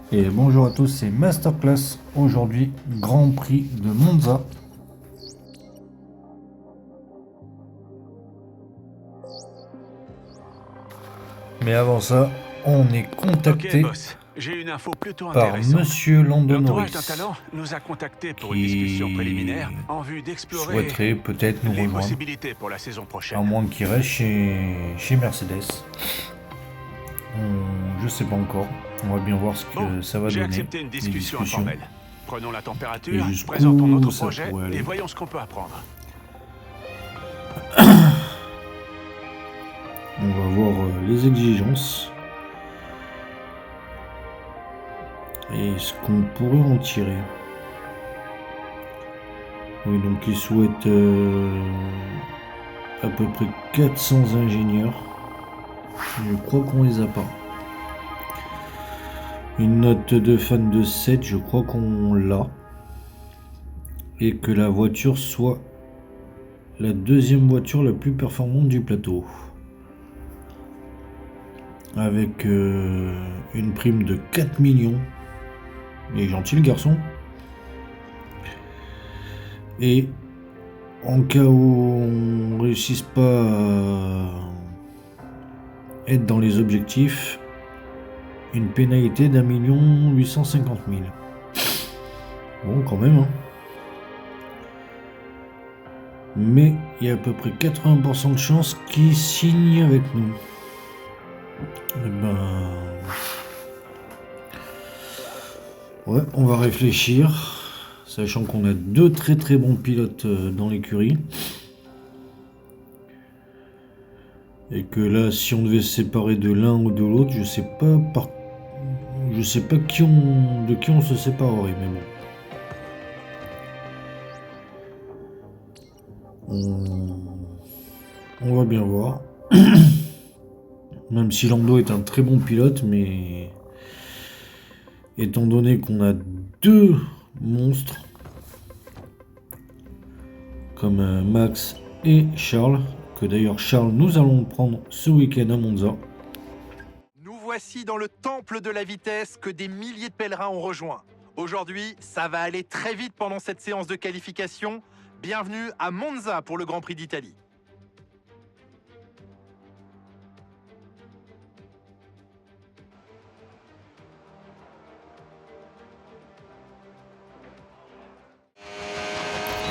Et bonjour à tous, c'est Masterclass. Aujourd'hui, Grand Prix de Monza. Mais avant ça, on est Ok, contacté boss. J'ai une info plutôt par intéressante. Monsieur Lando L'entourage d'un Norris, talent nous a contactés pour une discussion qui préliminaire en vue d'explorer souhaiterait peut-être nous les rejoindre, possibilités pour la saison à prochaine. moins qu'il reste chez Mercedes. Je sais pas encore. On va bien voir ce Bon, que ça va j'ai donner, accepté une les discussion discussions, informelle. Prenons la et température, présentons jusqu'où notre ça projet pourrait et aller. voyons ce qu'on peut apprendre. On va voir les exigences et ce qu'on pourrait en tirer. Oui, donc il souhaite à peu près 400 ingénieurs. Je crois qu'on les a pas. Une note de fan de 7, je crois qu'on l'a. Et que la voiture soit la deuxième voiture la plus performante du plateau. Avec une prime de 4 millions. Il est gentil le garçon. Et en cas où on ne réussisse pas à être dans les objectifs, une pénalité d'1 850 000. Bon, quand même, hein. Mais il y a à peu près 80% de chances qu'il signe avec nous. Eh ben... ouais, on va réfléchir, sachant qu'on a deux très très bons pilotes dans l'écurie. Et que là, si on devait se séparer de l'un ou de l'autre, je sais pas de qui on se séparerait, mais bon. On va bien voir. Même si Lando est un très bon pilote, mais étant donné qu'on a deux monstres comme Max et Charles, que d'ailleurs Charles nous allons prendre ce week-end à Monza. Nous voici dans le temple de la vitesse que des milliers de pèlerins ont rejoint. Aujourd'hui, ça va aller très vite pendant cette séance de qualification. Bienvenue à Monza pour le Grand Prix d'Italie.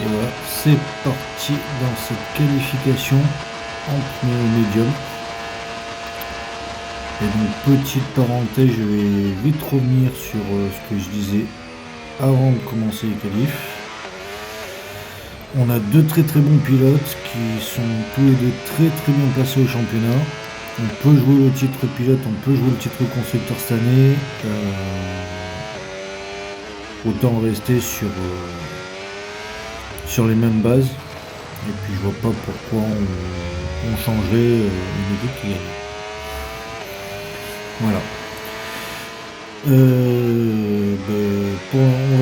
Et voilà, c'est parti dans cette qualification en premier et médium. Et donc, petite parenthèse, je vais vite revenir sur ce que je disais avant de commencer les qualifs. On a deux très très bons pilotes qui sont tous les deux très très bien placés au championnat. On peut jouer le titre pilote, on peut jouer le titre constructeur cette année. Autant rester sur les mêmes bases. Et puis je vois pas pourquoi on changerait une équipe qui gagne. Voilà. On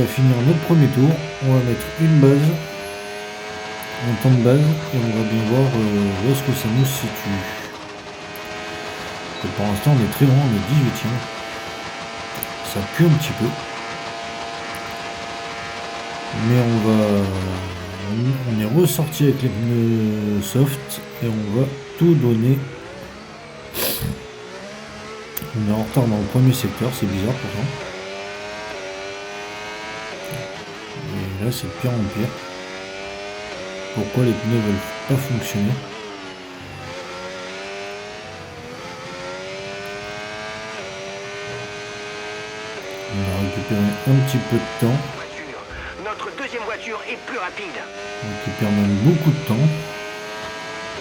va finir notre premier tour. On va mettre une base. Un temps de base. Et on va bien voir où est-ce que ça nous situe. Et pour l'instant on est très loin, on est 18ème. Ça pue un petit peu. Mais on est ressorti avec les pneus soft et on va tout donner. On est en retard dans le premier secteur, c'est bizarre pourtant. Et là c'est de pire en pire. Pourquoi les pneus veulent pas fonctionner? On a récupéré un petit peu de temps. Notre deuxième voiture est plus rapide. On récupère même beaucoup de temps.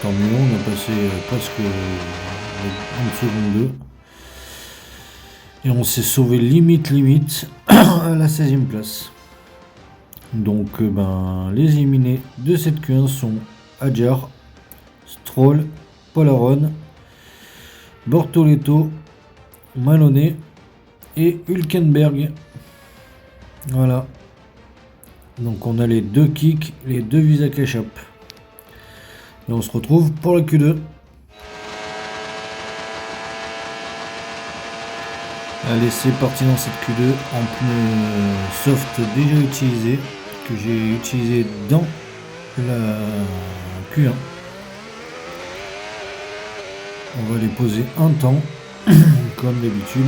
Tant mieux, on a passé presque une seconde 2. Et on s'est sauvé limite à la 16ème place. Donc les éliminés de cette Q1 sont Adjar, Stroll, Polaron, Bortoleto, Maloney et Hülkenberg. Voilà. Donc on a les deux kicks, les deux Visa Cash App. Et on se retrouve pour la Q2. Allez, c'est parti dans cette Q2 en pneu soft déjà utilisé, que j'ai utilisé dans la Q1. On va les poser un temps, comme d'habitude,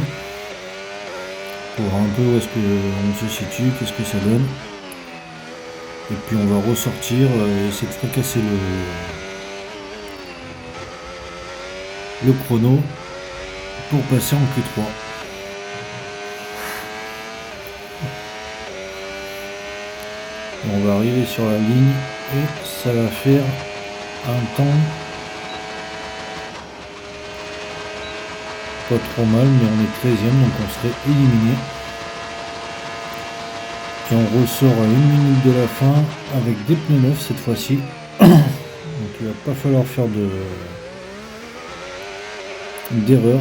pour voir un peu où est-ce qu'on se situe, qu'est-ce que ça donne. Et puis on va ressortir, essayer de fracasser le chrono pour passer en Q3. On va arriver sur la ligne et ça va faire un temps pas trop mal, mais on est 13e, donc on serait éliminé. Et on ressort à 1 minute de la fin avec des pneus neufs cette fois-ci. Donc il va pas falloir faire d'erreur.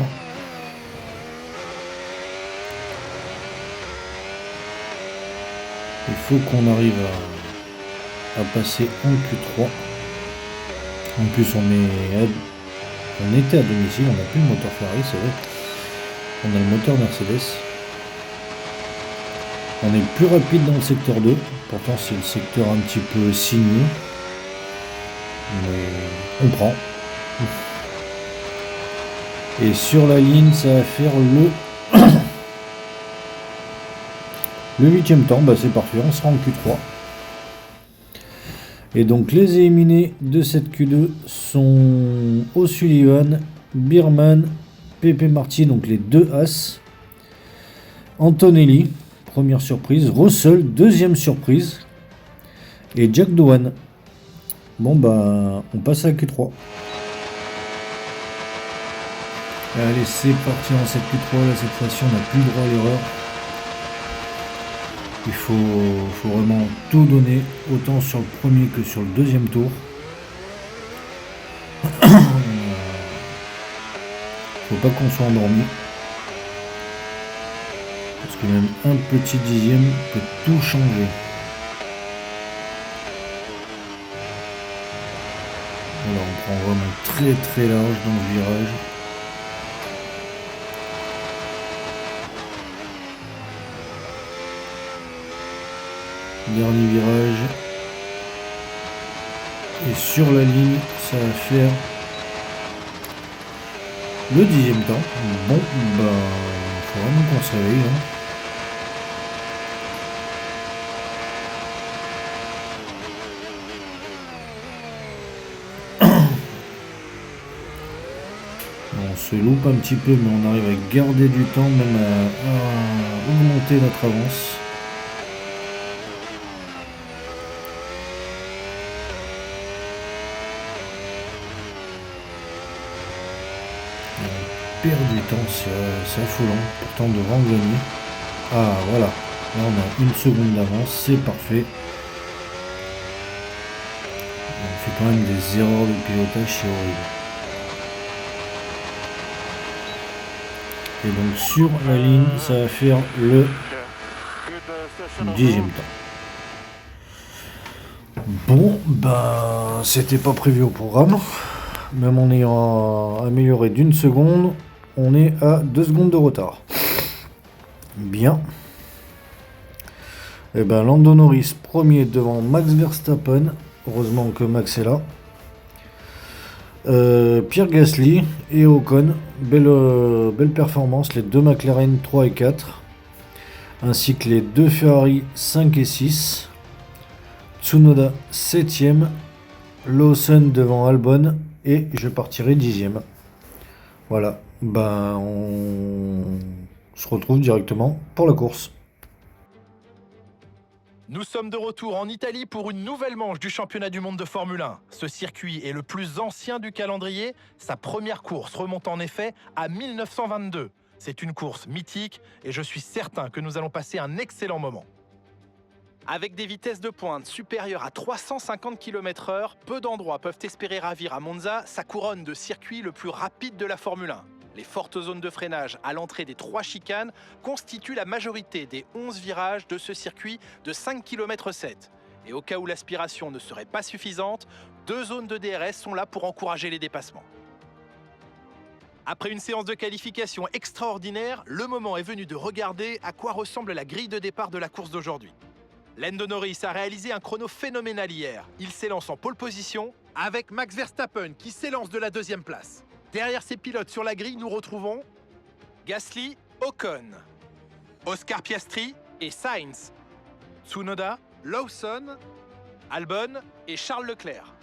Il faut qu'on arrive à passer en Q3. En plus on était à domicile, on n'a plus le moteur Ferrari, c'est vrai. On a le moteur Mercedes. On est plus rapide dans le secteur 2. Pourtant c'est le secteur un petit peu signé. Mais on prend. Et sur la ligne, ça va faire le 8e temps. Bah c'est parfait, on sera en Q3. Et donc les éliminés de cette Q2 sont O'Sullivan, Bierman, Pepe Marty, donc les deux As, Antonelli, première surprise, Russell, deuxième surprise, et Jack Doohan. Bon bah on passe à la Q3. Allez, c'est parti dans cette Q3, là cette fois-ci on n'a plus le droit à l'erreur. Il faut vraiment tout donner, autant sur le premier que sur le deuxième tour. Faut pas qu'on soit endormi. Parce que même un petit dixième peut tout changer. Alors on prend vraiment très très large dans le virage. Dernier virage. Et sur la ligne, ça va faire le 10e temps. Bon, bah, il faut vraiment qu'on se réveille. On se loupe un petit peu, mais on arrive à garder du temps, même à augmenter notre avance. Perd du temps, c'est affolant, pourtant devant gagner. Ah voilà, là on a 1 seconde d'avance, c'est parfait. On fait quand même des erreurs de pilotage, c'est horrible. Et donc sur la ligne, ça va faire le 10e temps. Bon, bah c'était pas prévu au programme. Même en ayant amélioré d'1 seconde, on est à 2 secondes de retard. Bien. Et ben Lando Norris premier devant Max Verstappen. Heureusement que Max est là. Pierre Gasly et Ocon. Belle performance. Les deux McLaren 3 et 4. Ainsi que les deux Ferrari 5 et 6. Tsunoda 7ème. Lawson devant Albon. Et je partirai 10ème. Voilà. Ben, on se retrouve directement pour la course. Nous sommes de retour en Italie pour une nouvelle manche du championnat du monde de Formule 1. Ce circuit est le plus ancien du calendrier. Sa première course remonte en effet à 1922. C'est une course mythique et je suis certain que nous allons passer un excellent moment. Avec des vitesses de pointe supérieures à 350 km/h, peu d'endroits peuvent espérer ravir à Monza sa couronne de circuit le plus rapide de la Formule 1. Les fortes zones de freinage à l'entrée des 3 chicanes constituent la majorité des 11 virages de ce circuit de 5 km/7. Et au cas où l'aspiration ne serait pas suffisante, 2 zones de DRS sont là pour encourager les dépassements. Après une séance de qualification extraordinaire, le moment est venu de regarder à quoi ressemble la grille de départ de la course d'aujourd'hui. Lando Norris a réalisé un chrono phénoménal hier. Il s'élance en pole position avec Max Verstappen qui s'élance de la 2e place. Derrière ces pilotes sur la grille, nous retrouvons Gasly, Ocon, Oscar Piastri et Sainz, Tsunoda, Lawson, Albon et Charles Leclerc,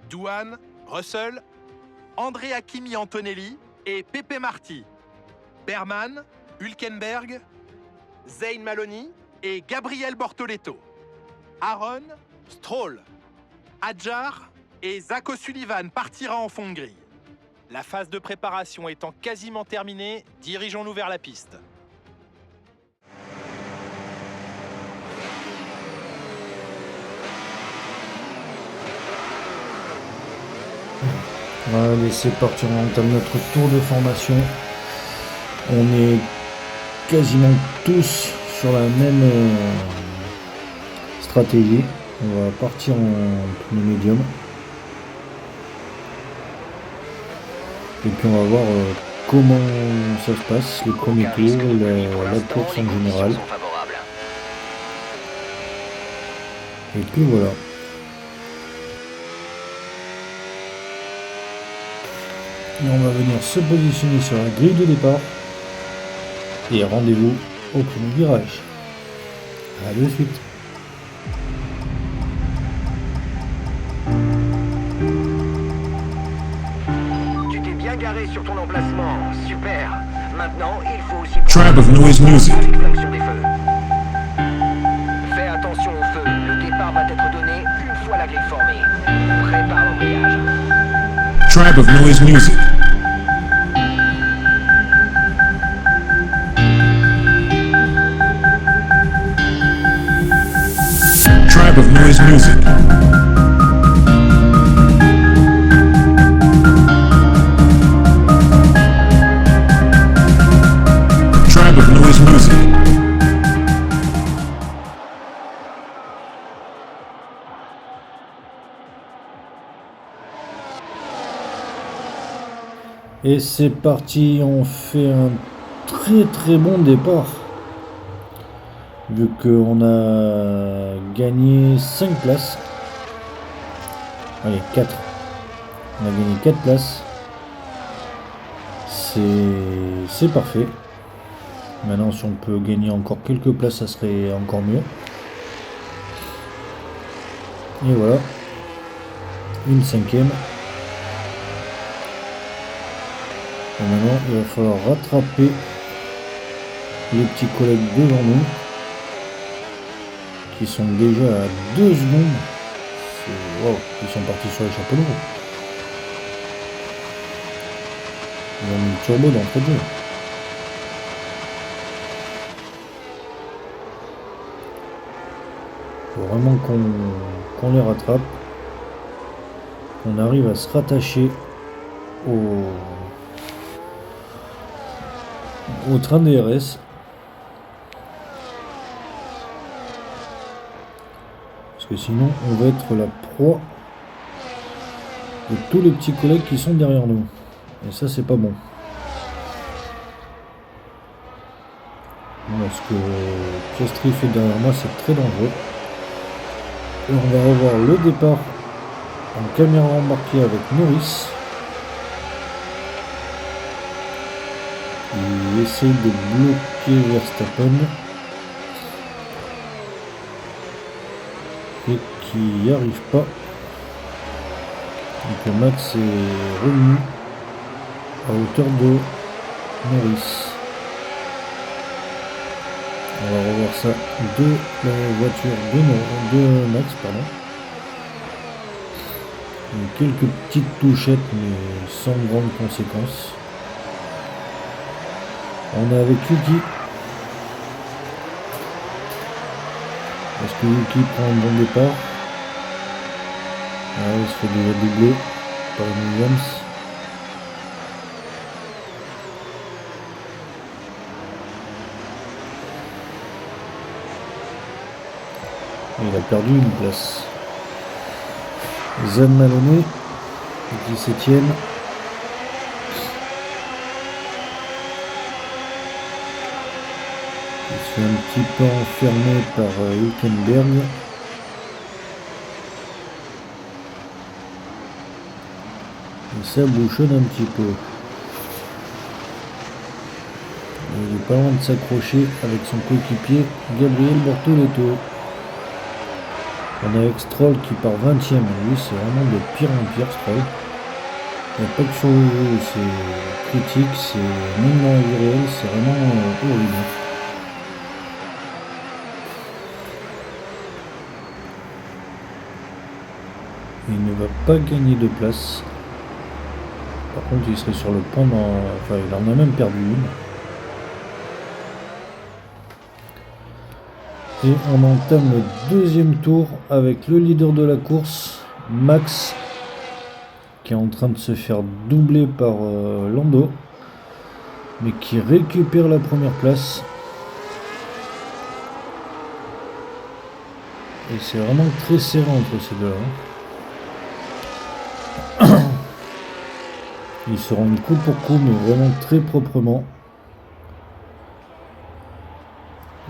Douane, Russell, Andrea Kimi Antonelli et Pepe Marti, Berman, Hülkenberg, Zayn Maloney et Gabriel Bortoleto, Aaron, Stroll, Hadjar et Zach O'Sullivan partira en fond de grille. La phase de préparation étant quasiment terminée, dirigeons-nous vers la piste. Allez, c'est parti, on entame notre tour de formation. On est quasiment tous sur la même stratégie. On va partir en pneu médium. Et puis on va voir comment ça se passe, les premiers tours, la course en général. Et puis voilà. Et on va venir se positionner sur la grille de départ. Et rendez-vous au premier virage. A de suite. Tu t'es bien garé sur ton emplacement. Super. Maintenant, il faut aussi... Tribe of Noise Music. L'extinction des feux. Fais attention au feu. Le départ va être donné une fois la grille formée. Prépare l'embrayage. Tribe of Noise Music. Tribe of Noise Music. Tribe of Noise Music. Et c'est parti, on fait un très bon départ. Vu qu'on a gagné 5 places. Allez, 4. On a gagné 4 places. C'est parfait. Maintenant, si on peut gagner encore quelques places, ça serait encore mieux. Et voilà. Une 5e. Et maintenant, il va falloir rattraper les petits collègues devant nous qui sont déjà à 2 secondes. Wow, ils sont partis sur les chapeaux de roue. Ils ont mis le turbo d'entrée de jeu. Faut vraiment qu'on les rattrape, qu'on arrive à se rattacher au train DRS. Parce que sinon on va être la proie de tous les petits collègues qui sont derrière nous. Et ça c'est pas bon. Voilà, ce que Piastri fait derrière moi, c'est très dangereux. Et on va revoir le départ en caméra embarquée avec Norris. Il essaye de bloquer Verstappen et qui n'y arrive pas. Donc Max est revenu à hauteur de Norris. On va revoir ça de la voiture de Max, pardon. Et quelques petites touchettes mais sans grande conséquence. On est avec Yuki. Est-ce que Yuki prend un bon départ? Ah, il se fait déjà doubler par Williams. Il a perdu une place. Zayn Maloney, 17ème. Il se fait un petit peu enfermé par Hülkenberg. Et ça bouchonne un petit peu. Il est pas loin de s'accrocher avec son coéquipier Gabriel Bortoleto. On a avec Stroll qui part 20ème. Lui, c'est vraiment de pire en pire, Stroll. Il n'y a pas que sur le jeu, c'est critique, c'est même dans la vie réelle, c'est vraiment horrible. Il ne va pas gagner de place. Par contre, il serait sur le point enfin, il en a même perdu une. Et on entame le deuxième tour avec le leader de la course, Max, qui est en train de se faire doubler par Lando, mais qui récupère la première place. Et c'est vraiment très serré entre ces deux-là. Ils se rendent coup pour coup, mais vraiment très proprement.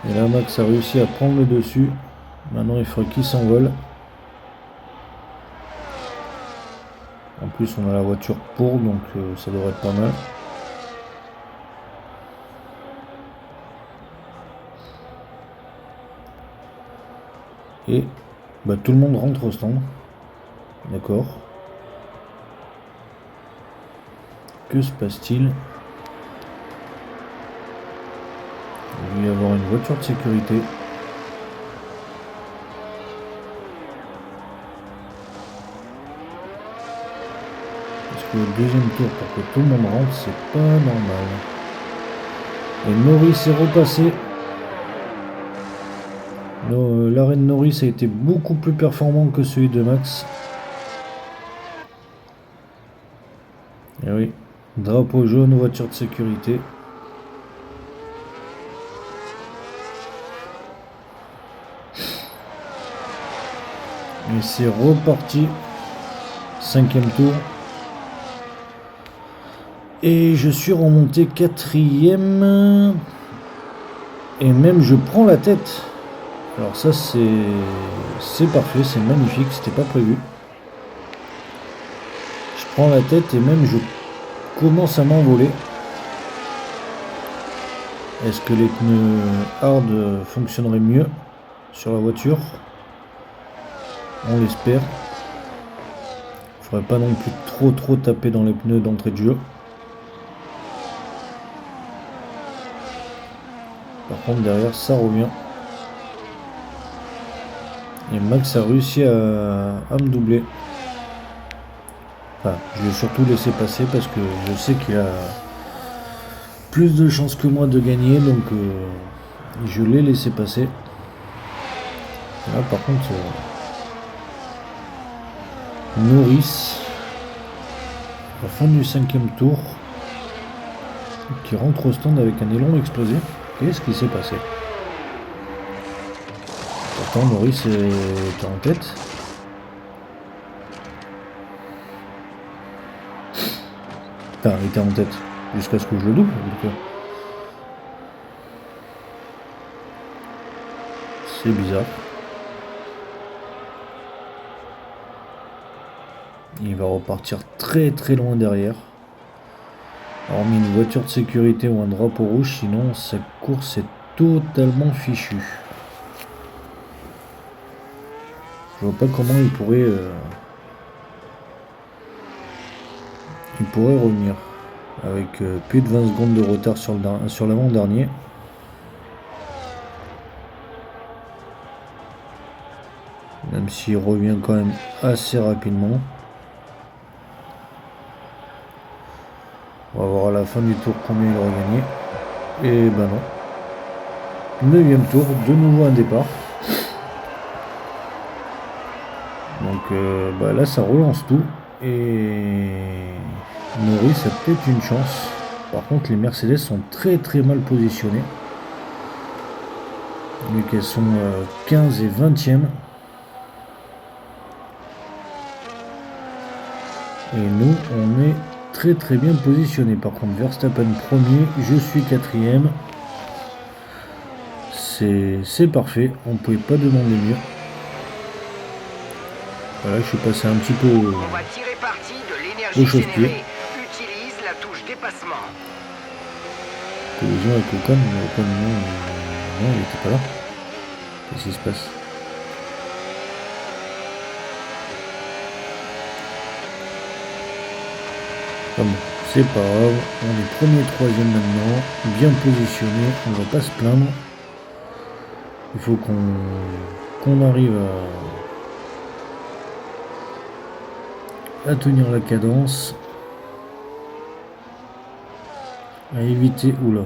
Et là, Max a réussi à prendre le dessus. Maintenant, il faut qu'il s'envole. En plus, on a la voiture pour, donc ça devrait être pas mal. Et bah, tout le monde rentre au stand. D'accord. Que se passe-t-il? Il va y avoir une voiture de sécurité. Parce que le deuxième tour, pour que tout le monde rentre, c'est pas normal. Et Norris est repassé. L'arrêt de Norris a été beaucoup plus performant que celui de Max. Et oui, drapeau jaune, voiture de sécurité. Et c'est reparti. 5e tour. Et je suis remonté 4e. Et même je prends la tête. Alors ça c'est parfait, c'est magnifique, c'était pas prévu. Je prends la tête et même je commence à m'envoler. Est-ce que les pneus hard fonctionneraient mieux sur la voiture? On l'espère. Il faudrait pas non plus trop taper dans les pneus d'entrée de jeu. Par contre derrière ça revient. Et Max a réussi à me doubler. Enfin, je l'ai surtout laissé passer parce que je sais qu'il a plus de chances que moi de gagner, donc je l'ai laissé passer. Là par contre, Norris, à la fin du 5e tour, qui rentre au stand avec un élan explosé. Qu'est-ce qui s'est passé? Pourtant Norris est en tête. Enfin, il était en tête jusqu'à ce que je le double. C'est bizarre. Il va repartir très loin derrière. Hormis une voiture de sécurité ou un drapeau rouge, sinon sa course est totalement fichue. Je vois pas comment il pourrait revenir avec plus de 20 secondes de retard sur l'avant-dernier. Même s'il revient quand même assez rapidement. On va voir à la fin du tour combien il aura gagné. Et ben non. 9e tour, de nouveau un départ. Donc bah là ça relance tout. Et Norris a peut-être une chance. Par contre les Mercedes sont très mal positionnés. Vu qu'elles sont 15 et 20e. Et nous on est très bien positionné. Par contre Verstappen premier, je suis 4e. c'est parfait, on pouvait pas demander mieux. Voilà, je suis passé un petit peu On va tirer parti de l'énergie Au chausse-pied. générée. Utilise la touche dépassement. collision avec Ocon, mais Ocon non, il était pas là. Qu'est-ce qui se passe? Bon, c'est pas grave, on est premier, troisième maintenant, bien positionné, on va pas se plaindre. Il faut qu'on arrive à tenir la cadence, à éviter, oula,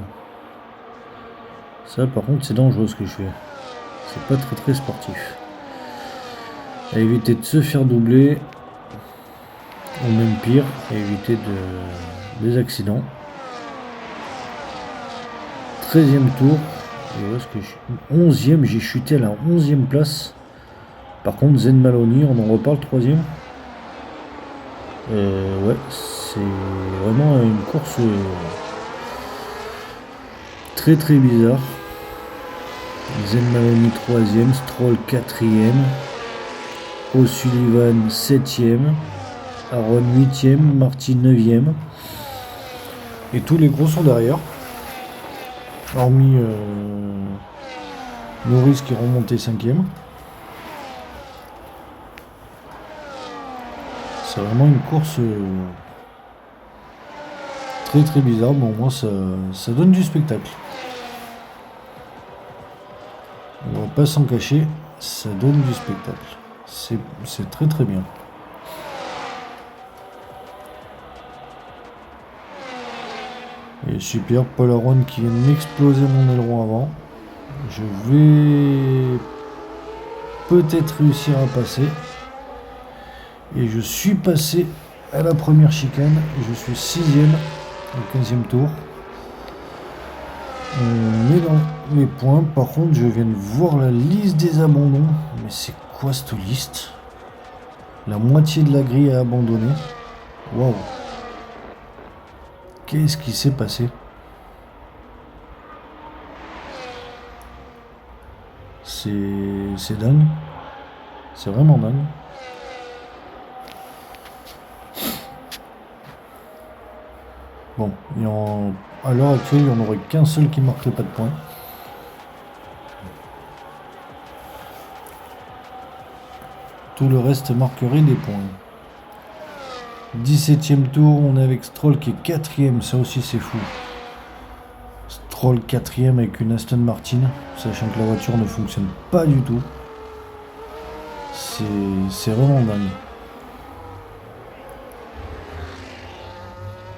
ça par contre c'est dangereux ce que je fais, c'est pas très sportif, à éviter de se faire doubler, ou même pire, à éviter des accidents. 13e tour, et où est-ce que je suis? 11e, j'ai chuté à la 11e place. Par contre Zen Maloney, on en reparle, 3e. Ouais, c'est vraiment une course très bizarre. Zen Maloney 3e, Stroll 4e, O'Sullivan 7e, Aaron 8e, Martin 9e. Et tous les gros sont derrière. Hormis Norris qui est remonté 5e. C'est vraiment une course très bizarre, mais au moins ça donne du spectacle. On va pas s'en cacher, ça donne du spectacle. C'est très bien. Et super, Paul Aron qui vient de m'exploser mon aileron avant. Je vais peut-être réussir à passer. Et je suis passé à la première chicane. Et je suis 6e au 15e tour. On est dans les points. Par contre, je viens de voir la liste des abandons. Mais c'est quoi cette liste? La moitié de la grille a abandonné. Waouh! Qu'est-ce qui s'est passé? C'est dingue. C'est vraiment dingue. Bon, à l'heure actuelle, il n'y en aurait qu'un seul qui ne marquerait pas de points. Tout le reste marquerait des points. 17e tour, on est avec Stroll qui est 4e, ça aussi c'est fou. Stroll 4e avec une Aston Martin, sachant que la voiture ne fonctionne pas du tout. C'est vraiment dingue.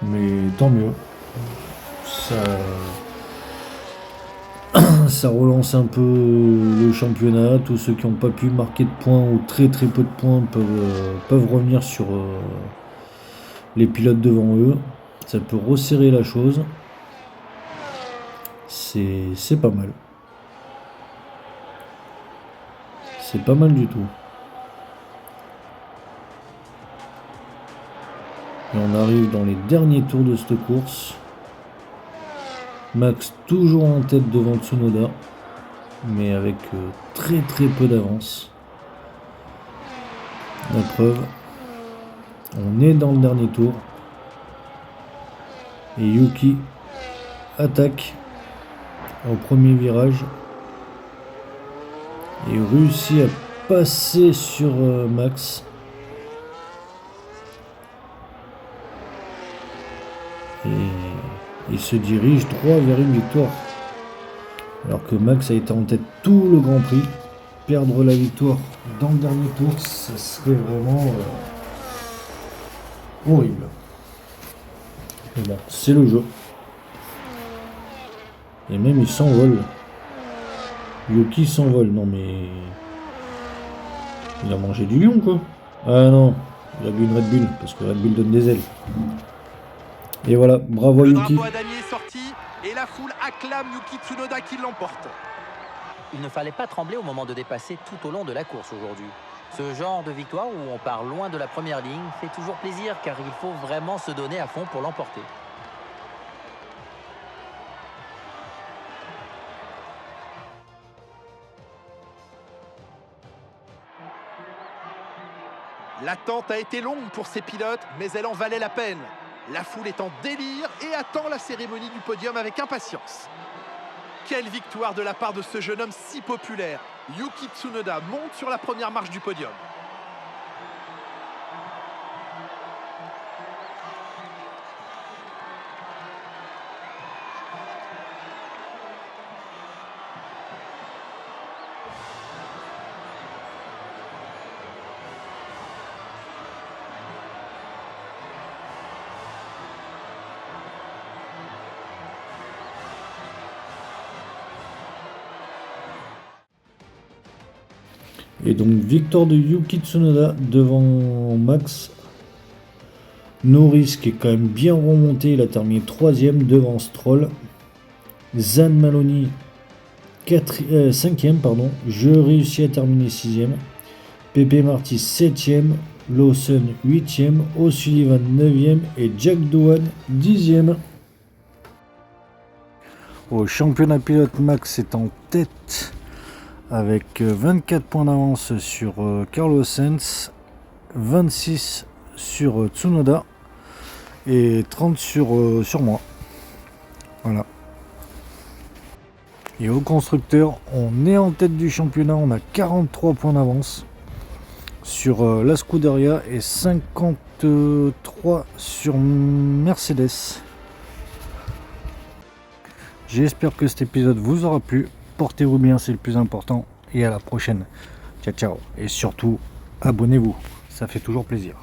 Mais tant mieux. Ça relance un peu le championnat. Tous ceux qui n'ont pas pu marquer de points ou très peu de points peuvent revenir sur les pilotes devant eux. Ça peut resserrer la chose. C'est pas mal. C'est pas mal du tout. Et on arrive dans les derniers tours de cette course. Max toujours en tête devant Tsunoda, mais avec très peu d'avance. La preuve, on est dans le dernier tour. Et Yuki attaque au premier virage et réussit à passer sur Max. Et il se dirige droit vers une victoire. Alors que Max a été en tête tout le Grand Prix. Perdre la victoire dans le dernier tour, ça serait vraiment horrible. Mais bon, c'est le jeu. Et même il s'envole. Yuki s'envole. Non mais... il a mangé du lion quoi. Ah non, il a bu une Red Bull, parce que Red Bull donne des ailes. Et voilà, bravo Le Yuki. drapeau à damier est sorti et la foule acclame Yuki Tsunoda qui l'emporte. Il ne fallait pas trembler au moment de dépasser tout au long de la course aujourd'hui. Ce genre de victoire où on part loin de la première ligne fait toujours plaisir car il faut vraiment se donner à fond pour l'emporter. L'attente a été longue pour ces pilotes, mais elle en valait la peine. La foule est en délire et attend la cérémonie du podium avec impatience. Quelle victoire de la part de ce jeune homme si populaire. Yuki Tsunoda monte sur la première marche du podium. Et donc victoire de Yuki Tsunoda devant Max. Norris qui est quand même bien remonté, il a terminé 3ème devant Stroll. Zan Maloney 5ème, pardon. Je réussis à terminer 6ème. Pepe Marty 7ème. Lawson 8ème. O'Sullivan 9ème. Et Jack Doohan 10ème. Au championnat pilote, Max est en tête avec 24 points d'avance sur Carlos Sainz, 26 sur Tsunoda et 30 sur moi. Voilà. Et au constructeur, on est en tête du championnat, on a 43 points d'avance sur la Scuderia et 53 sur Mercedes. J'espère que cet épisode vous aura plu. Portez-vous bien, c'est le plus important. Et à la prochaine. Ciao, ciao. Et surtout, abonnez-vous. Ça fait toujours plaisir.